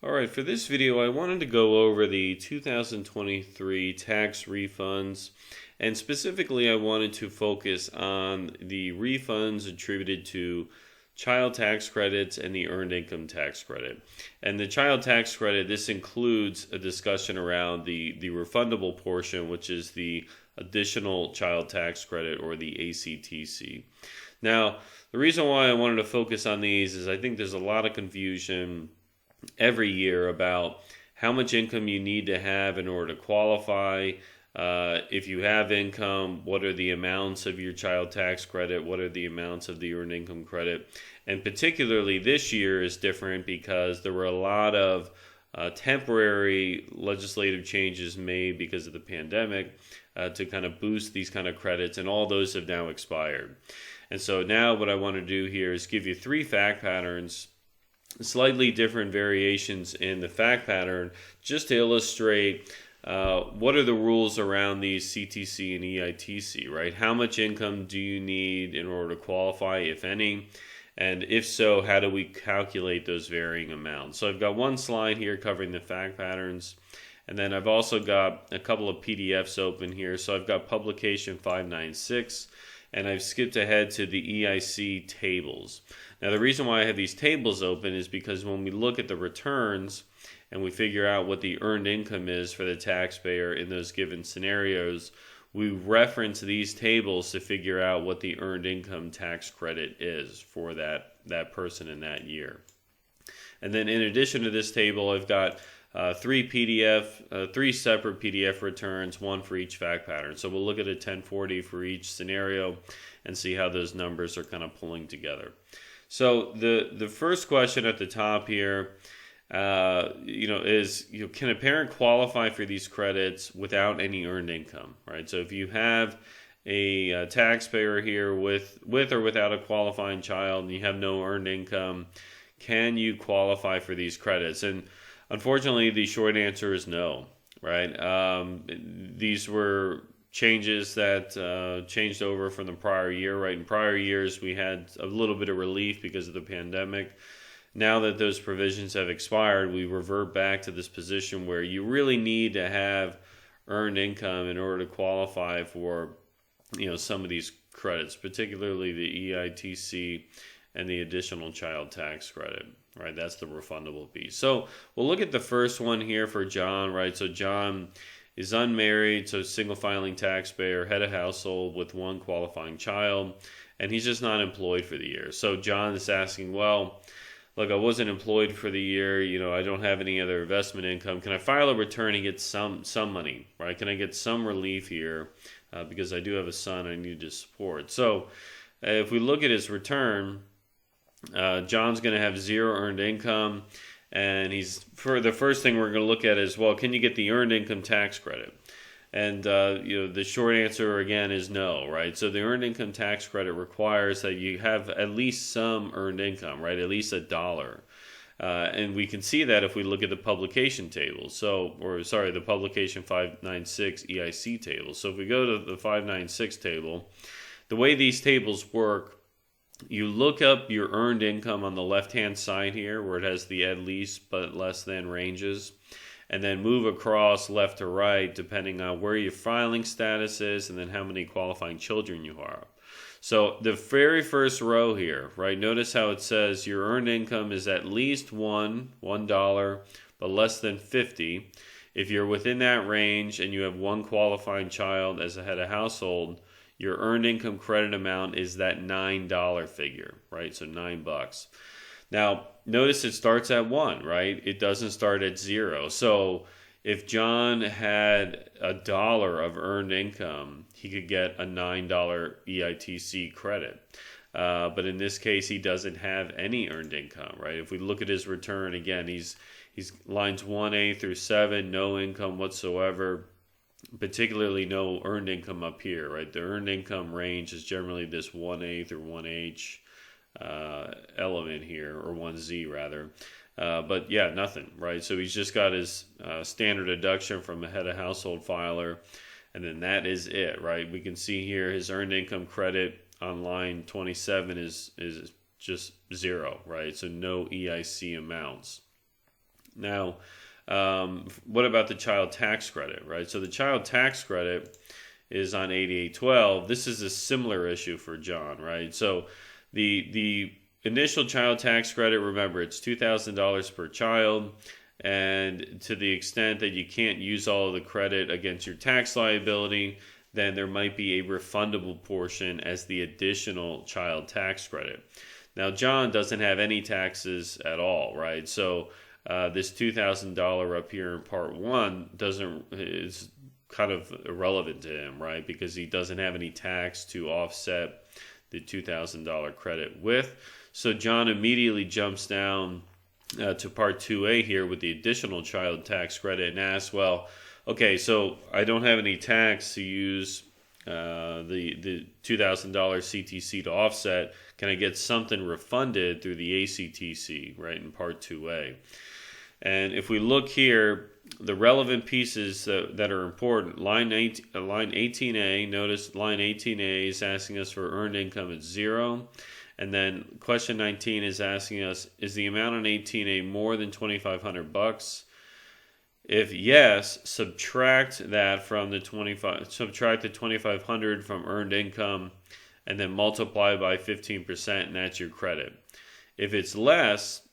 Alright, for this video I wanted to go over the 2023 tax refunds, and specifically I wanted to focus on the refunds attributed to child tax credits and the earned income tax credit. And the child tax credit, this includes a discussion around the refundable portion, which is the additional child tax credit, or the ACTC. Now, the reason why I wanted to focus on these is I think there's a lot of confusion every year about how much income you need to have in order to qualify. If you have income, what are the amounts of your child tax credit? What are the amounts of the earned income credit? And particularly this year is different because there were a lot of temporary legislative changes made because of the pandemic to kind of boost these kind of credits, and all those have now expired. And so now what I want to do here is give you three fact patterns, slightly different variations in the fact pattern, just to illustrate what are the rules around these CTC and EITC, right? How much income do you need in order to qualify, if any? And if so, how do we calculate those varying amounts? So I've got one slide here covering the fact patterns, and then I've also got a couple of PDFs open here. So I've got Publication 596, and I've skipped ahead to the EIC tables. Now, the reason why I have these tables open is because when we look at the returns and we figure out what the earned income is for the taxpayer in those given scenarios, we reference these tables to figure out what the earned income tax credit is for that person in that year. And then in addition to this table, I've got three separate PDF returns, one for each fact pattern. So we'll look at a 1040 for each scenario and see how those numbers are kind of pulling together. So the first question at the top here, is can a parent qualify for these credits without any earned income, right? So if you have a taxpayer here with or without a qualifying child and you have no earned income, can you qualify for these credits? And unfortunately, the short answer is no, right? These were changes that changed over from the prior year, right? In prior years, we had a little bit of relief because of the pandemic. Now that those provisions have expired, we revert back to this position where you really need to have earned income in order to qualify for, some of these credits, particularly the EITC and the additional child tax credit, right? That's the refundable piece. So we'll look at the first one here for John, right? So John is unmarried, so single filing taxpayer, head of household with one qualifying child, and he's just not employed for the year. So John is asking, well, look, I wasn't employed for the year, I don't have any other investment income. Can I file a return and get some money, right? Can I get some relief here? Because I do have a son I need to support. So if we look at his return, John's going to have zero earned income. And for the first thing we're going to look at is, well, can you get the earned income tax credit? And the short answer again is no, right? So the earned income tax credit requires that you have at least some earned income, right? At least $1. And we can see that if we look at the publication table. The Publication 596 EIC table. So if we go to the 596 table, the way these tables work, you look up your earned income on the left-hand side here where it has the at least but less than ranges, and then move across left to right depending on where your filing status is and then how many qualifying children you have. So the very first row here, right, notice how it says your earned income is at least $1, but less than 50. If you're within that range and you have one qualifying child as a head of household, your earned income credit amount is that $9 figure, right? So $9. Now, notice it starts at 1, right? It doesn't start at 0. So if John had $1 of earned income, he could get a $9 EITC credit. But in this case, he doesn't have any earned income, right? If we look at his return, again, he's lines 1A through 7, no income whatsoever. Particularly no earned income up here, right? The earned income range is generally this 1A through 1H element here, or 1Z rather. But yeah, nothing, right? So he's just got his standard deduction from a head of household filer, and then that is it, right? We can see here his earned income credit on line 27 is just 0, right? So no EIC amounts. Now, what about the child tax credit, right? So the child tax credit is on 8812. This is a similar issue for John, right? So the initial child tax credit, remember, it's $2,000 per child. And to the extent that you can't use all of the credit against your tax liability, then there might be a refundable portion as the additional child tax credit. Now, John doesn't have any taxes at all, right? So this $2,000 up here in Part 1 is kind of irrelevant to him, right? Because he doesn't have any tax to offset the $2,000 credit with. So John immediately jumps down to Part 2A here with the additional child tax credit and asks, well, okay, so I don't have any tax to use the $2,000 CTC to offset. Can I get something refunded through the ACTC, right, in Part 2A? And if we look here, the relevant pieces that are important, line 18A, notice line 18A is asking us for earned income at 0. And then question 19 is asking us, is the amount on 18A more than $2,500? If yes, subtract that from the subtract the $2,500 from earned income, and then multiply by 15%, and that's your credit. If it's less,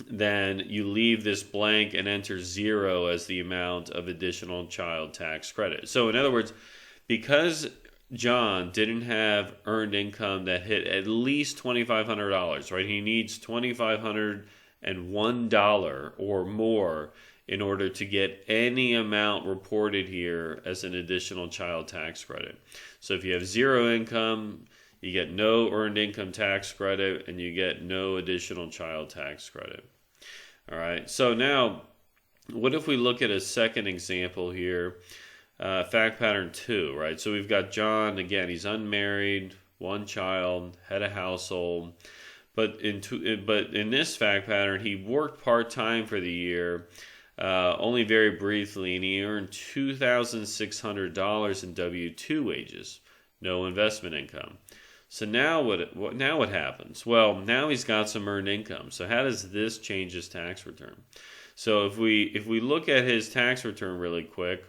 then you leave this blank and enter 0 as the amount of additional child tax credit. So in other words, because John didn't have earned income that hit at least $2,500, right? He needs $2,501 or more in order to get any amount reported here as an additional child tax credit. So if you have 0 income, you get no earned income tax credit, and you get no additional child tax credit. All right, so now what if we look at a second example here? Fact pattern 2, right? So we've got John, again, he's unmarried, 1 child, head of household. But in this fact pattern, he worked part-time for the year, only very briefly, and he earned $2,600 in W-2 wages, no investment income. So now what happens? Well, now he's got some earned income. So how does this change his tax return? So if we look at his tax return really quick,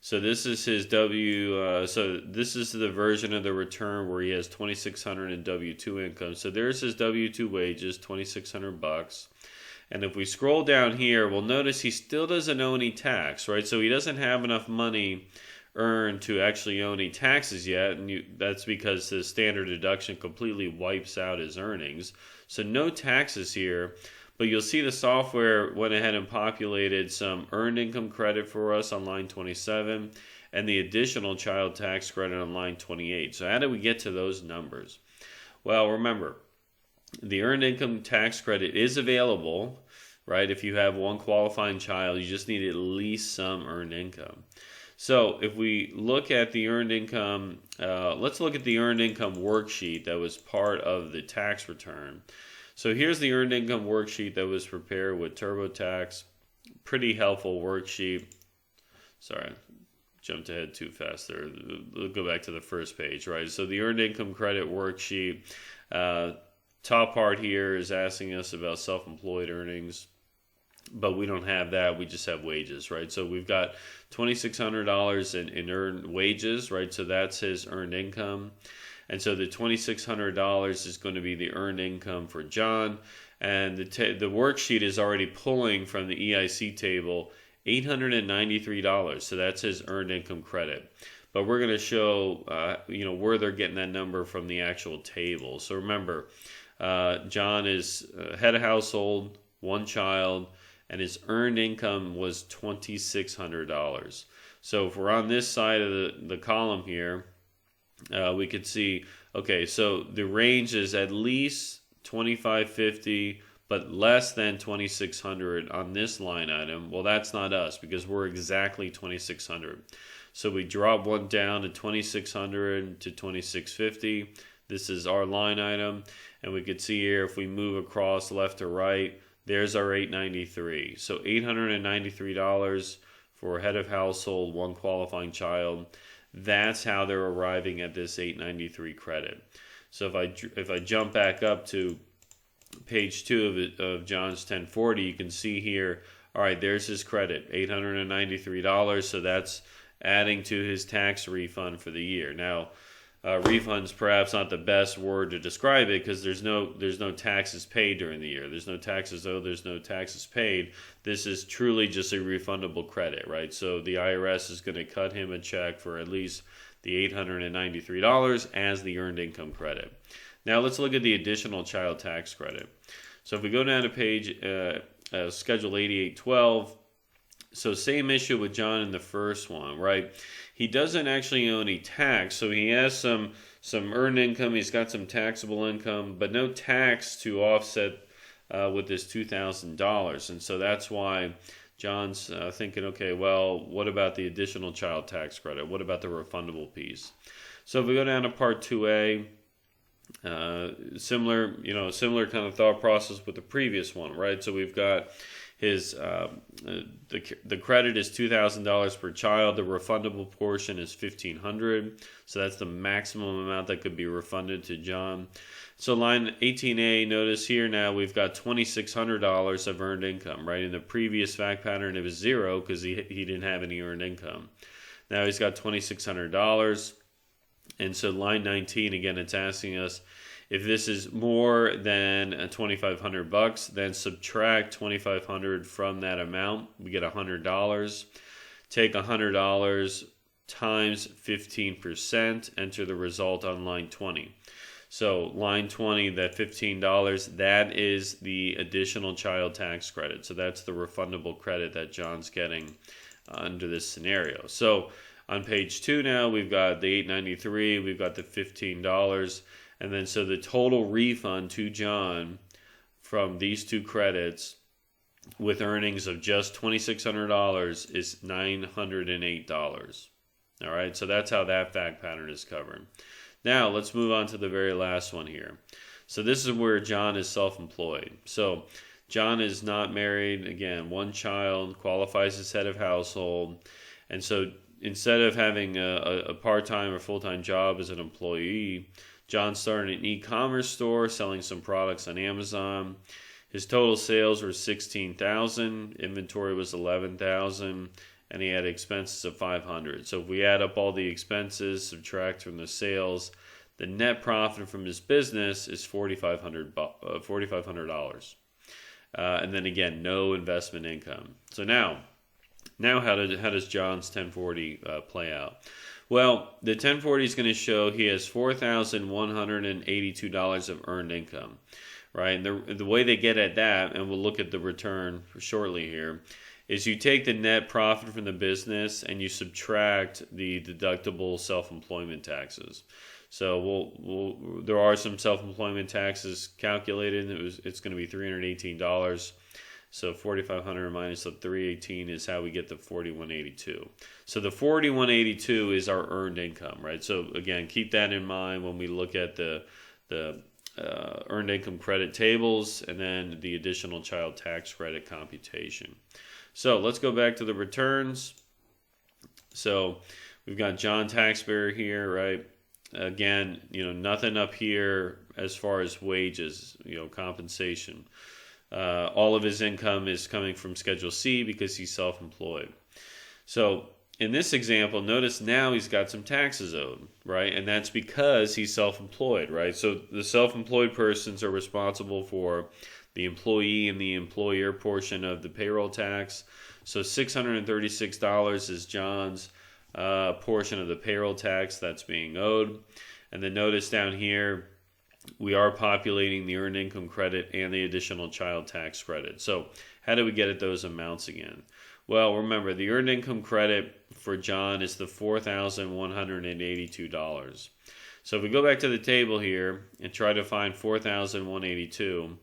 so this is his so this is the version of the return where he has $2,600 in W-2 income. So there's his W-2 wages, $2,600. And if we scroll down here, we'll notice he still doesn't owe any tax, right? So he doesn't have enough money earned to actually owe any taxes yet, and that's because the standard deduction completely wipes out his earnings. So no taxes here, but you'll see the software went ahead and populated some earned income credit for us on line 27 and the additional child tax credit on line 28. So how did we get to those numbers? Well, remember, the earned income tax credit is available, right? If you have 1 qualifying child, you just need at least some earned income. So if we look at the earned income, let's look at the earned income worksheet that was part of the tax return. So here's the earned income worksheet that was prepared with TurboTax. Pretty helpful worksheet. Sorry, jumped ahead too fast there. We'll go back to the first page, right? So the earned income credit worksheet, top part here is asking us about self-employed earnings. But we don't have that. We just have wages, right? So we've got $2,600 in earned wages, right? So that's his earned income. And so the $2,600 is going to be the earned income for John. And the worksheet is already pulling from the EIC table $893. So that's his earned income credit. But we're going to show, where they're getting that number from the actual table. So remember, John is head of household, 1 child, and his earned income was $2,600. So if we're on this side of the column here, we could see, okay, so the range is at least $2,550, but less than $2,600 on this line item. Well, that's not us because we're exactly $2,600. So we drop one down to $2,600 to $2,650. This is our line item, and we could see here if we move across left to right, there's our $893. So $893 for head of household, 1 qualifying child. That's how they're arriving at this $893 credit. So if I jump back up to page 2 of John's 1040, you can see here, all right, there's his credit, $893. So that's adding to his tax refund for the year. Now, refund's perhaps not the best word to describe it because there's no taxes paid during the year. There's no taxes owed. There's no taxes paid. This is truly just a refundable credit, right? So the IRS is going to cut him a check for at least the $893 as the earned income credit. Now let's look at the additional child tax credit. So if we go down to page Schedule 8812, so same issue with John in the first one, right? He doesn't actually owe any tax, so he has some earned income. He's got some taxable income, but no tax to offset with this $2,000. And so that's why John's thinking, okay, well, what about the additional child tax credit? What about the refundable piece? So if we go down to Part 2A, similar kind of thought process with the previous one, right? So we've got his the credit is $2,000 per child. The refundable portion is $1,500. So that's the maximum amount that could be refunded to John. So line 18A, notice here now we've got $2,600 of earned income, right? In the previous fact pattern, it was zero because he didn't have any earned income. Now he's got $2,600. And so line 19, again, it's asking us if this is more than $2,500, then subtract $2,500 from that amount. We get $100. Take $100 times 15%, enter the result on line 20. So line 20, that $15, that is the additional child tax credit. So that's the refundable credit that John's getting under this scenario. So on page 2 now, we've got the $893, we've got the $15, and then so the total refund to John from these two credits with earnings of just $2,600 is $908. All right, so that's how that fact pattern is covered. Now, let's move on to the very last one here. So this is where John is self-employed. So John is not married. Again, one child, qualifies as head of household. And so instead of having a part-time or full-time job as an employee, John started an e-commerce store selling some products on Amazon. His total sales were $16,000, inventory was $11,000, and he had expenses of $500. So if we add up all the expenses, subtract from the sales, the net profit from his business is $4,500. And then again, no investment income. So now how does John's 1040 play out? Well, the 1040 is going to show he has $4,182 of earned income, right? And the way they get at that, and we'll look at the return shortly here, is you take the net profit from the business and you subtract the deductible self-employment taxes. So there are some self-employment taxes calculated. It's going to be $318. So $4,500 minus the $318 is how we get the $4,182. So the $4,182 is our earned income, right? So again, keep that in mind when we look at the earned income credit tables and then the additional child tax credit computation. So let's go back to the returns. So we've got John taxpayer here, right? Again, nothing up here as far as wages, compensation. All of his income is coming from Schedule C because he's self-employed. So in this example, notice now he's got some taxes owed, right? And that's because he's self-employed, right? So the self-employed persons are responsible for the employee and the employer portion of the payroll tax. So $636 is John's portion of the payroll tax that's being owed. And then notice down here, we are populating the earned income credit and the additional child tax credit. So how do we get at those amounts again? Well, remember, the earned income credit for John is the $4,182. So if we go back to the table here and try to find $4,182,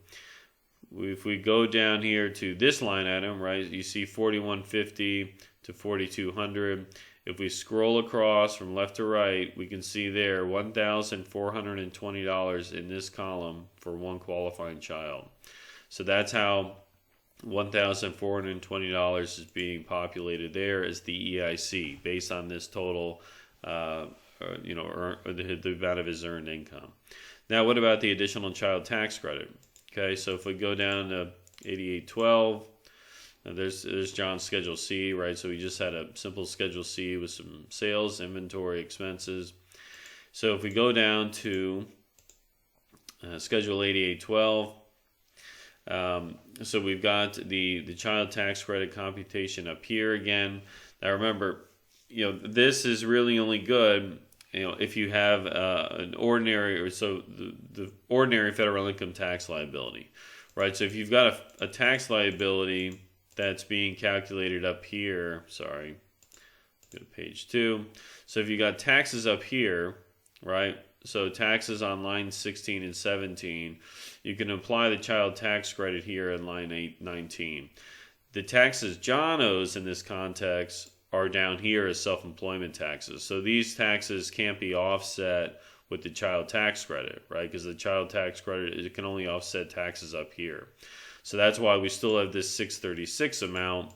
if we go down here to this line item, right, you see $4,150 to $4,200. If we scroll across from left to right, we can see there $1,420 in this column for one qualifying child. So that's how $1,420 is being populated there as the EIC based on this total, the amount of his earned income. Now, what about the additional child tax credit? Okay, so if we go down to 8812, there's John's Schedule C, right? So we just had a simple Schedule C with some sales, inventory, expenses. So if we go down to Schedule 8812, so we've got the child tax credit computation up here again. Now remember, this is really only good, if you have an ordinary, or so the ordinary federal income tax liability, right? So if you've got a tax liability that's being calculated up here, sorry, go to page 2. So if you got taxes up here, right? So taxes on line 16 and 17, you can apply the child tax credit here in line 19. The taxes John owes in this context are down here as self-employment taxes. So these taxes can't be offset with the child tax credit, right? Because the child tax credit, it can only offset taxes up here. So that's why we still have this 636 amount,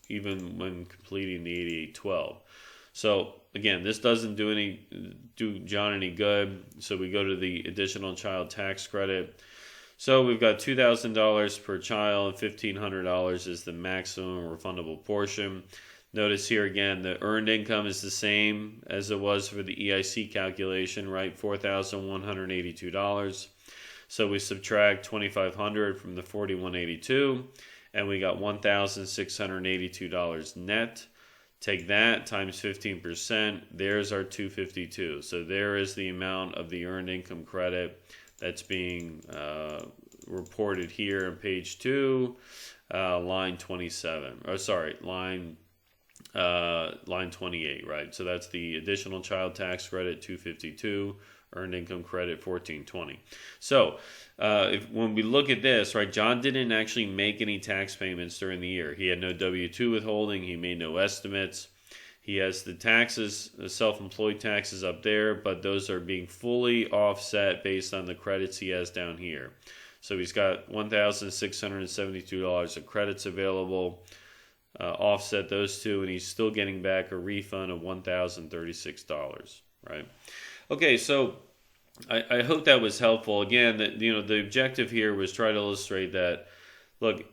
even when completing the 8812. So again, this doesn't do John any good. So we go to the additional child tax credit. So we've got $2,000 per child, $1,500 is the maximum refundable portion. Notice here again, the earned income is the same as it was for the EIC calculation, right? $4,182. So we subtract $2,500 from the $4,182, and we got $1,682 net. Take that times 15%. There's our $252. So there is the amount of the earned income credit that's being reported here on page 2, line 27. Or sorry, line 28, right? So that's the additional child tax credit, $252, earned income credit, $1,420. So when we look at this, right, John didn't actually make any tax payments during the year. He had no W-2 withholding. He made no estimates. He has the taxes, the self-employed taxes up there, but those are being fully offset based on the credits he has down here. So he's got $1,672 of credits available. Offset those two, and he's still getting back a refund of $1,036, right? Okay, so I hope that was helpful. Again, that the objective here was try to illustrate that, look,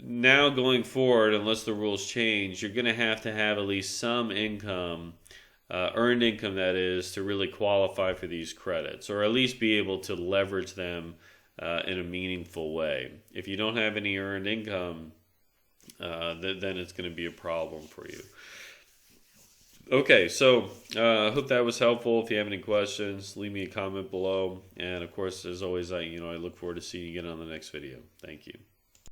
now going forward, unless the rules change, you're going to have at least some income, earned income that is, to really qualify for these credits, or at least be able to leverage them in a meaningful way. If you don't have any earned income, then it's going to be a problem for you. Okay, so I hope that was helpful. If you have any questions, leave me a comment below. And of course, as always, I look forward to seeing you again on the next video. Thank you.